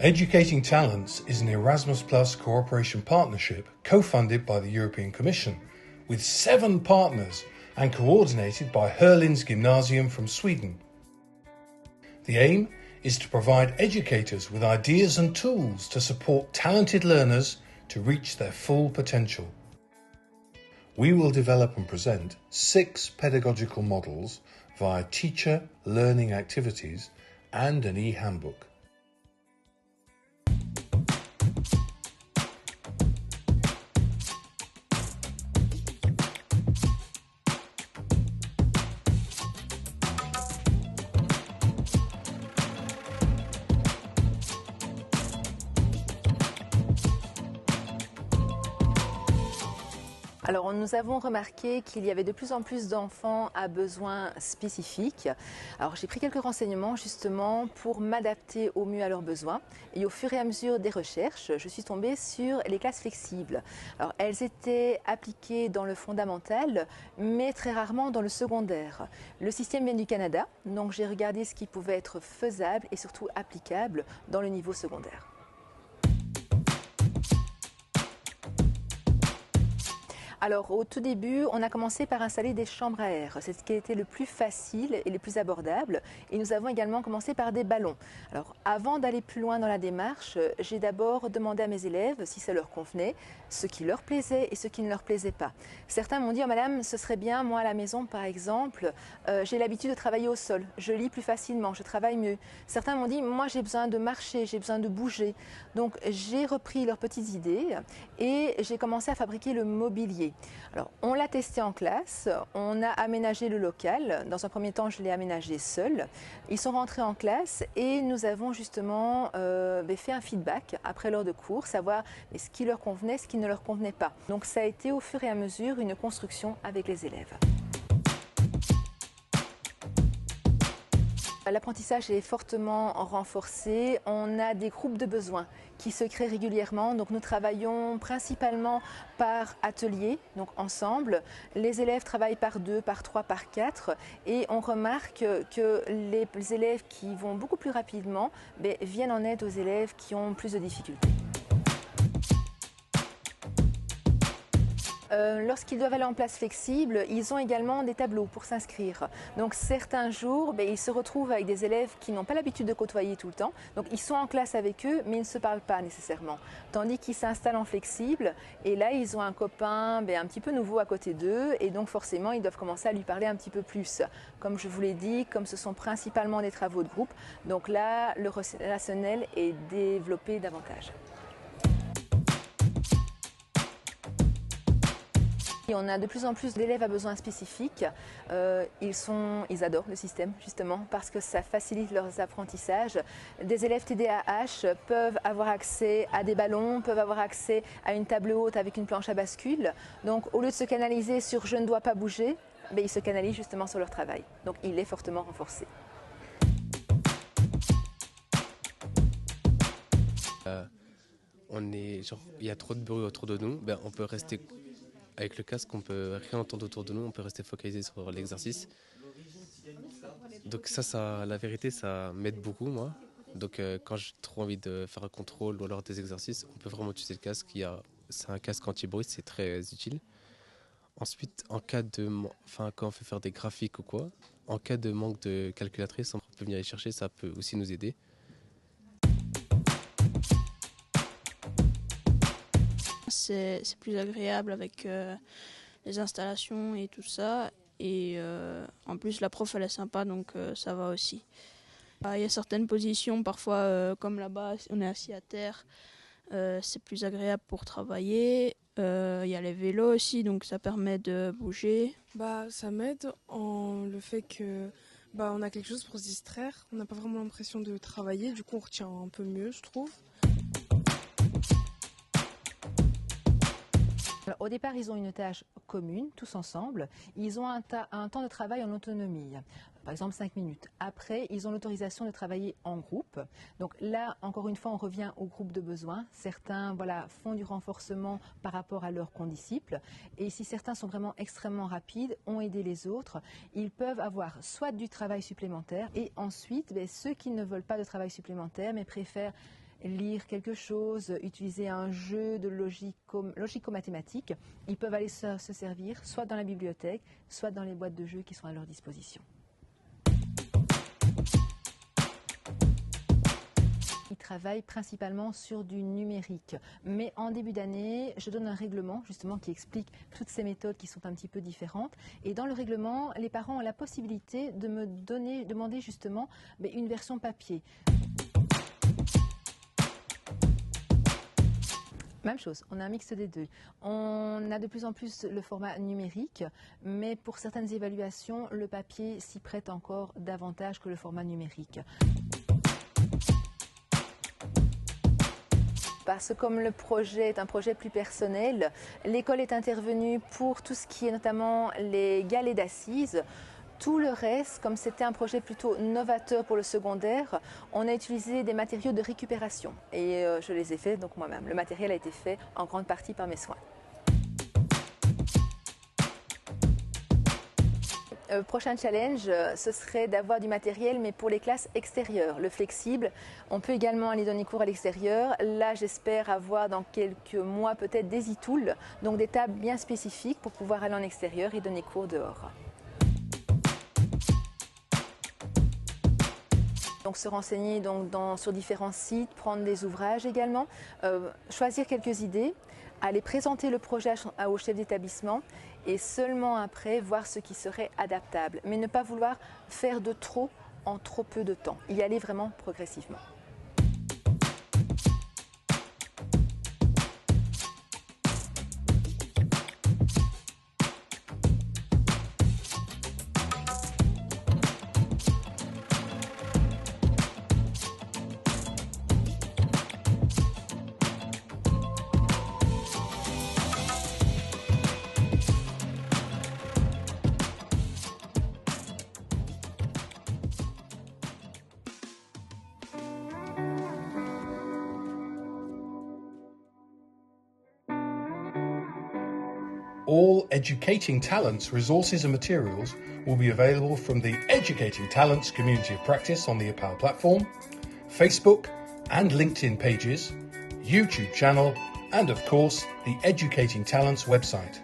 Educating Talents is an Erasmus Plus cooperation partnership co-funded by the European Commission with 7 partners and coordinated by Herlins Gymnasium from Sweden. The aim is to provide educators with ideas and tools to support talented learners to reach their full potential. We will develop and present 6 pedagogical models via teacher learning activities and an e-handbook. Alors nous avons remarqué qu'il y avait de plus en plus d'enfants à besoins spécifiques. Alors j'ai pris quelques renseignements justement pour m'adapter au mieux à leurs besoins. Et au fur et à mesure des recherches, je suis tombée sur les classes flexibles. Alors elles étaient appliquées dans le fondamental, mais très rarement dans le secondaire. Le système vient du Canada, donc j'ai regardé ce qui pouvait être faisable et surtout applicable dans le niveau secondaire. Alors au tout début, on a commencé par installer des chambres à air. C'est ce qui a été le plus facile et le plus abordable. Et nous avons également commencé par des ballons. Alors avant d'aller plus loin dans la démarche, j'ai d'abord demandé à mes élèves si ça leur convenait, ce qui leur plaisait et ce qui ne leur plaisait pas. Certains m'ont dit « Oh madame, ce serait bien, moi à la maison par exemple, j'ai l'habitude de travailler au sol. Je lis plus facilement, je travaille mieux. » Certains m'ont dit « Moi j'ai besoin de marcher, j'ai besoin de bouger. » Donc j'ai repris leurs petites idées et j'ai commencé à fabriquer le mobilier. Alors, on l'a testé en classe, on a aménagé le local. Dans un premier temps, je l'ai aménagé seul. Ils sont rentrés en classe et nous avons justement fait un feedback après l'heure de cours, savoir ce qui leur convenait, ce qui ne leur convenait pas. Donc, ça a été au fur et à mesure une construction avec les élèves. L'apprentissage est fortement renforcé. On a des groupes de besoins qui se créent régulièrement. Donc nous travaillons principalement par atelier, donc ensemble. Les élèves travaillent par 2, par 3, par 4 et on remarque que les élèves qui vont beaucoup plus rapidement viennent en aide aux élèves qui ont plus de difficultés. Lorsqu'ils doivent aller en place flexible, ils ont également des tableaux pour s'inscrire. Donc certains jours, ils se retrouvent avec des élèves qui n'ont pas l'habitude de côtoyer tout le temps. Donc ils sont en classe avec eux, mais ils ne se parlent pas nécessairement. Tandis qu'ils s'installent en flexible, et là ils ont un copain un petit peu nouveau à côté d'eux, et donc forcément ils doivent commencer à lui parler un petit peu plus. Comme je vous l'ai dit, comme ce sont principalement des travaux de groupe, donc là le relationnel est développé davantage. Et on a de plus en plus d'élèves à besoins spécifiques. Ils adorent le système justement parce que ça facilite leurs apprentissages. Des élèves TDAH peuvent avoir accès à des ballons, peuvent avoir accès à une table haute avec une planche à bascule. Donc au lieu de se canaliser sur « je ne dois pas bouger », ils se canalisent justement sur leur travail. Donc il est fortement renforcé. Il y a trop de bruit autour de nous, on peut rester avec le casque, on peut rien entendre autour de nous, on peut rester focalisé sur l'exercice. Donc ça, la vérité, ça m'aide beaucoup moi. Donc quand j'ai trop envie de faire un contrôle ou alors des exercices, on peut vraiment utiliser le casque. C'est un casque anti-bruit, c'est très utile. Ensuite, quand on fait faire des graphiques ou quoi, en cas de manque de calculatrice, on peut venir les chercher, ça peut aussi nous aider. C'est plus agréable avec les installations et tout ça. Et en plus, la prof, elle est sympa, donc ça va aussi. Il y a certaines positions, parfois, comme là-bas, on est assis à terre, c'est plus agréable pour travailler. Il y a les vélos aussi, donc ça permet de bouger. Ça m'aide en le fait que on a quelque chose pour se distraire. On n'a pas vraiment l'impression de travailler, du coup on retient un peu mieux, je trouve. Alors, au départ, ils ont une tâche commune, tous ensemble. Ils ont un temps de travail en autonomie, par exemple 5 minutes. Après, ils ont l'autorisation de travailler en groupe. Donc là, encore une fois, on revient au groupe de besoins. Certains font du renforcement par rapport à leurs condisciples. Et si certains sont vraiment extrêmement rapides, ont aidé les autres, ils peuvent avoir soit du travail supplémentaire et ensuite, ceux qui ne veulent pas de travail supplémentaire mais préfèrent lire quelque chose, utiliser un jeu de logico-mathématiques, ils peuvent aller se servir soit dans la bibliothèque, soit dans les boîtes de jeux qui sont à leur disposition. Ils travaillent principalement sur du numérique. Mais en début d'année, je donne un règlement justement qui explique toutes ces méthodes qui sont un petit peu différentes. Et dans le règlement, les parents ont la possibilité de me demander justement une version papier. Même chose, on a un mix des deux. On a de plus en plus le format numérique, mais pour certaines évaluations, le papier s'y prête encore davantage que le format numérique. Parce que comme le projet est un projet plus personnel, l'école est intervenue pour tout ce qui est notamment les galets d'assises. Tout le reste, comme c'était un projet plutôt novateur pour le secondaire, on a utilisé des matériaux de récupération. Et je les ai faits donc moi-même. Le matériel a été fait en grande partie par mes soins. Prochain challenge, ce serait d'avoir du matériel, mais pour les classes extérieures. Le flexible, on peut également aller donner cours à l'extérieur. Là, j'espère avoir dans quelques mois peut-être des e-tools, donc des tables bien spécifiques pour pouvoir aller en extérieur et donner cours dehors. Donc se renseigner sur différents sites, prendre des ouvrages également, choisir quelques idées, aller présenter le projet au chef d'établissement et seulement après voir ce qui serait adaptable. Mais ne pas vouloir faire de trop en trop peu de temps, y aller vraiment progressivement. All Educating Talents resources and materials will be available from the Educating Talents Community of Practice on the EPAL platform, Facebook and LinkedIn pages, YouTube channel, and of course the Educating Talents website.